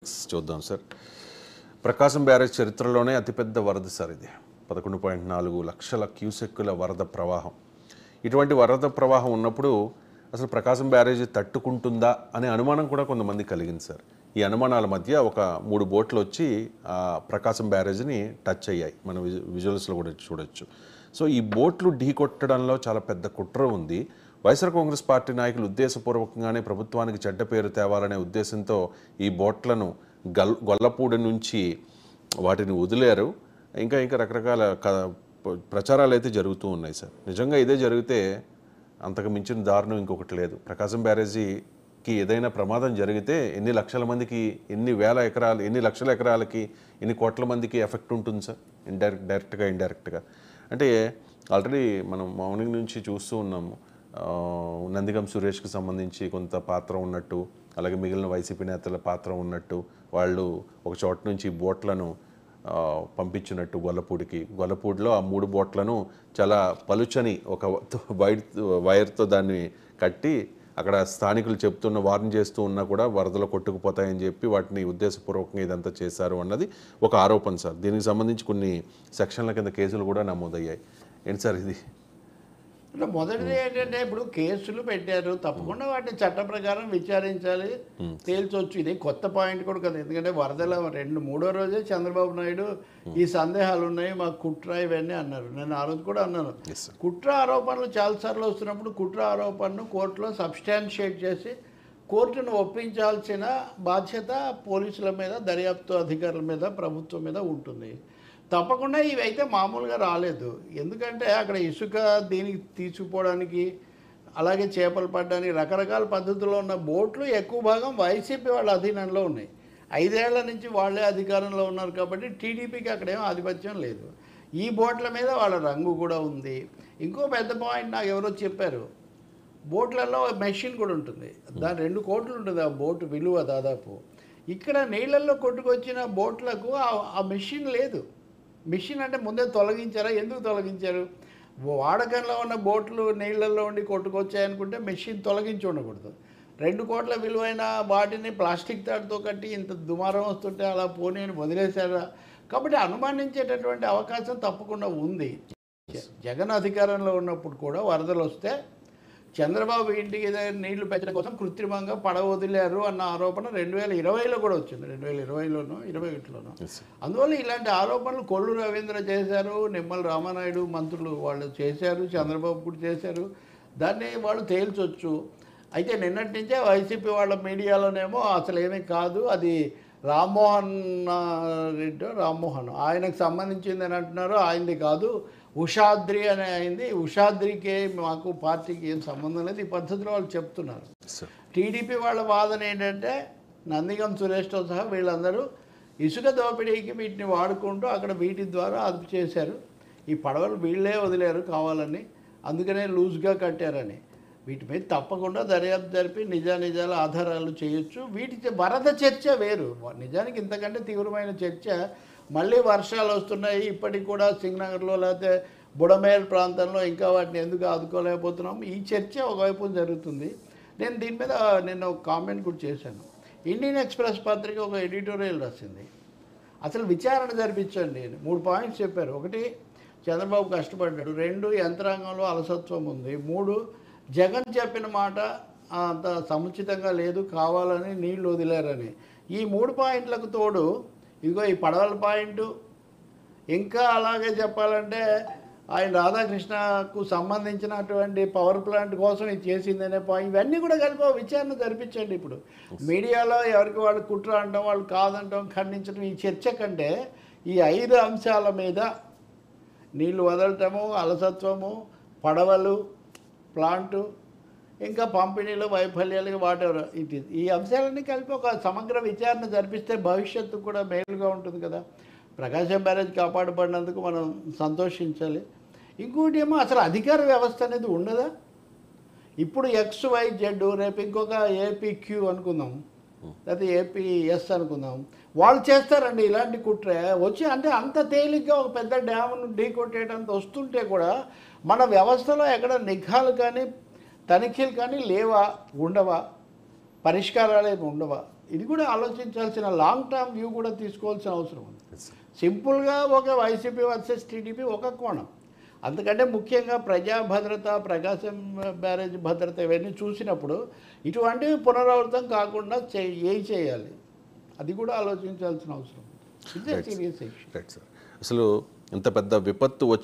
చూద్దాం సార్. ప్రకాశం బ్యారేజ్ చరిత్రలోనే అతిపెద్ద వరద సార్ ఇది. 11.4 లక్షల క్యూసెక్కుల వరద ప్రవాహం. ఇటువంటి వరద ప్రవాహం ఉన్నప్పుడు అసలు ప్రకాశం బ్యారేజ్ తట్టుకుంటుందా అనే అనుమానం కూడా కొంతమంది కలిగింది సార్. ఈ అనుమానాల మధ్య ఒక 3 బోట్లు వచ్చి ప్రకాశం బ్యారేజ్ని టచ్ అయ్యాయి. మనం విజువల్స్లో కూడా చూడొచ్చు. సో ఈ బోట్లు ఢీకొట్టడంలో చాలా పెద్ద కుట్ర ఉంది. వైఎస్ఆర్ కాంగ్రెస్ పార్టీ నాయకులు ఉద్దేశపూర్వకంగానే ప్రభుత్వానికి చెడ్డ పేరు తేవాలనే ఉద్దేశంతో ఈ బోట్లను గొల్లపూడి నుంచి వాటిని వదిలేరు. ఇంకా రకరకాల ప్రచారాలు అయితే జరుగుతూ ఉన్నాయి సార్. నిజంగా ఇదే జరిగితే అంతకు మించిన దారుణం ఇంకొకటి లేదు. ప్రకాశం బ్యారేజీకి ఏదైనా ప్రమాదం జరిగితే ఎన్ని లక్షల మందికి, ఎన్ని వేల ఎకరాలు, ఎన్ని లక్షల ఎకరాలకి, ఎన్ని కోట్ల మందికి ఎఫెక్ట్ ఉంటుంది సార్, డైరెక్ట్గా ఇండైరెక్ట్గా. అంటే ఆల్రెడీ మనం మార్నింగ్ నుంచి చూస్తూ ఉన్నాము. నందిగం సురేష్కి సంబంధించి కొంత పాత్ర ఉన్నట్టు, అలాగే మిగిలిన వైసీపీ నేతల పాత్ర ఉన్నట్టు, వాళ్ళు ఒక చోట నుంచి బోట్లను పంపించినట్టు గొల్లపూడిలో ఆ 3 బోట్లను చాలా పలుచని ఒక వైర్తో దాన్ని కట్టి అక్కడ స్థానికులు వార్న్ చేస్తూ ఉన్నా కూడా వరదలో కొట్టుకుపోతాయని చెప్పి వాటిని ఉద్దేశపూర్వకంగా ఇదంతా చేశారు అన్నది ఒక ఆరోపణ సార్. దీనికి సంబంధించి కొన్ని సెక్షన్ల కింద కేసులు కూడా నమోదయ్యాయి. ఏంటి సార్ ఇది? మొదటిది ఏంటంటే, ఇప్పుడు కేసులు పెట్టారు, తప్పకుండా వాటిని చట్ట ప్రకారం విచారించాలి, తేల్చొచ్చు. ఇది కొత్త పాయింట్ కూడా కదా. ఎందుకంటే వరదల 2-3వ రోజే చంద్రబాబు నాయుడు ఈ సందేహాలు ఉన్నాయి, మాకు కుట్ర ఇవన్నీ అన్నారు. నేను ఆ రోజు కూడా అన్నాను, కుట్ర ఆరోపణలు చాలాసార్లు వస్తున్నప్పుడు కుట్ర ఆరోపణను కోర్టులో సబ్స్టాన్షియేట్ చేసి కోర్టును ఒప్పించాల్సిన బాధ్యత పోలీసుల మీద, దర్యాప్తు అధికారుల మీద, ప్రభుత్వం మీద ఉంటుంది. తప్పకుండా ఇవైతే మామూలుగా రాలేదు. ఎందుకంటే అక్కడ ఇసుక దీనికి తీసుకుపోవడానికి, అలాగే చేపలు పడడానికి రకరకాల పద్ధతుల్లో ఉన్న బోట్లు ఎక్కువ భాగం వైసీపీ వాళ్ళ అధీనంలో ఉన్నాయి. 5 ఏళ్ల నుంచి వాళ్ళే అధికారంలో ఉన్నారు కాబట్టి టీడీపీకి అక్కడేమో ఆధిపత్యం లేదు. ఈ బోట్ల మీద వాళ్ళ రంగు కూడా ఉంది. ఇంకో పెద్ద పాయింట్ నాకు ఎవరో చెప్పారు, బోట్లలో మెషిన్ కూడా ఉంటుంది. దాని 2 కోట్లు ఉంటుంది ఆ బోటు విలువ దాదాపు. ఇక్కడ నీళ్ళల్లో కొట్టుకొచ్చిన బోట్లకు ఆ మెషిన్ లేదు. మిషన్ అంటే ముందే తొలగించారా? ఎందుకు తొలగించారు? వాడకంలో ఉన్న బోట్లు నీళ్ళల్లో ఉండి కొట్టుకొచ్చాయనుకుంటే మెషిన్ తొలగించి ఉండకూడదు. 2 కోట్ల విలువైన వాటిని ప్లాస్టిక్ తాడుతో కట్టి ఇంత దుమారం వస్తుంటే అలా పోనీ అని వదిలేశారా? కాబట్టి అనుమానించేటటువంటి అవకాశం తప్పకుండా ఉంది. జగన్ అధికారంలో ఉన్నప్పుడు కూడా వరదలు వస్తే చంద్రబాబు ఇంటికి నీళ్లు పెట్టడం కోసం కృత్రిమంగా పడవ వదిలేరు అన్న ఆరోపణ 2020లో కూడా వచ్చింది. 2020లోనో 2021లోనో. అందువల్ల ఇలాంటి ఆరోపణలు కొల్లు రవీంద్ర చేశారు, నిమ్మల రామానాయుడు మంత్రులు వాళ్ళు చేశారు, చంద్రబాబు కూడా చేశారు. దాన్ని వాళ్ళు తేల్చొచ్చు. అయితే నిన్నటి నుంచే వైసీపీ వాళ్ళ మీడియాలోనేమో అసలు ఏమీ కాదు, అది రామ్మోహన్ ఆయనకు సంబంధించింది అని అంటున్నారు. ఆయనది కాదు, ఉషాద్రి అని అయింది. ఉషాద్రికి మాకు పార్టీకి ఏం సంబంధం లేదు, ఈ పద్ధతిలో వాళ్ళు చెప్తున్నారు. టీడీపీ వాళ్ళ వాదన ఏంటంటే, నందిగం సురేష్తో సహా వీళ్ళందరూ ఇసుక దోపిడీకి వీటిని వాడుకుంటూ అక్కడ వీటి ద్వారా అదుపు చేశారు, ఈ పడవలు వీళ్ళే వదిలేరు కావాలని, అందుకనే లూజ్గా కట్టారని. వీటి మీద తప్పకుండా దర్యాప్తు జరిపి నిజానిజాల ఆధారాలు చేయొచ్చు. వీటి వరద చర్చ వేరు. నిజానికి ఇంతకంటే తీవ్రమైన చర్చ, మళ్ళీ వర్షాలు వస్తున్నాయి, ఇప్పటికి కూడా సింగనగర్లో లేకపోతే బుడమేరు ప్రాంతంలో ఇంకా వాటిని ఎందుకు ఆదుకోలేకపోతున్నాము, ఈ చర్చ ఒకవైపు జరుగుతుంది. నేను దీని మీద నిన్న ఒక కామెంట్ కూడా చేశాను. ఇండియన్ ఎక్స్ప్రెస్ పత్రిక ఒక ఎడిటోరియల్ రాసింది, అసలు విచారణ జరిపించండి అని 3 పాయింట్స్ చెప్పారు. 1, చంద్రబాబు కష్టపడ్డాడు. 2, యంత్రాంగంలో అలసత్వం ఉంది. 3, జగన్ చెప్పిన మాట అంత సముచితంగా లేదు, కావాలని నీళ్లు వదిలేరని. ఈ 3 పాయింట్లకు తోడు ఇదిగో ఈ పడవల పాయింట్, ఇంకా అలాగే చెప్పాలంటే ఆయన రాధాకృష్ణకు సంబంధించినటువంటి పవర్ ప్లాంట్ కోసం ఇది చేసిందనే పాయింట్, ఇవన్నీ కూడా కలిపి విచారణ జరిపించండి. ఇప్పుడు మీడియాలో ఎవరికి వాళ్ళు కుట్ర అంటాం, వాళ్ళు కాదంటాం, ఖండించడం, ఈ చర్చ కంటే ఈ 5 అంశాల మీద, నీళ్లు వదలటము, అలసత్వము, పడవలు, ప్లాంటు, ఇంకా పంపిణీలో వైఫల్యాలు, వాటెవర్ ఇట్ ఈస్, ఈ అంశాలన్నీ కలిపి ఒక సమగ్ర విచారణ జరిపిస్తే భవిష్యత్తు కూడా మేలుగా ఉంటుంది కదా. ప్రకాశం బ్యారేజ్ కాపాడబడినందుకు మనం సంతోషించాలి. ఇంకోటి ఏమో అసలు అధికార వ్యవస్థ అనేది ఉండదా? ఇప్పుడు XYZ, రేపు ఇంకొక APQ అనుకుందాం, లేకపోతే APS అనుకుందాం, వాళ్ళు చేస్తారండి ఇలాంటి కుట్ర వచ్చి. అంటే అంత తేలిగ్గా ఒక పెద్ద డ్యామ్ను ఢీకొట్టేయడంతో వస్తుంటే కూడా మన వ్యవస్థలో ఎక్కడ నిఘాలు కానీ తనిఖీలు కానీ లేవా, ఉండవా, పరిష్కారాలు ఏమి ఉండవా? ఇది కూడా ఆలోచించాల్సిన లాంగ్ టర్మ్ వ్యూ కూడా తీసుకోవాల్సిన అవసరం ఉంది. సింపుల్గా ఒక వైసీపీ వర్సెస్ టీడీపీ ఒక కోణం, అందుకంటే ముఖ్యంగా ప్రజా భద్రత, ప్రకాశం బ్యారేజ్ భద్రత ఇవన్నీ చూసినప్పుడు ఇటువంటివి పునరావృతం కాకుండా ఏం చేయాలి అది కూడా ఆలోచించాల్సిన అవసరం ఉంది. ఇదే సీరియస్ ఇష్యూ. Right sir. అసలు ఇంత పెద్ద విపత్తు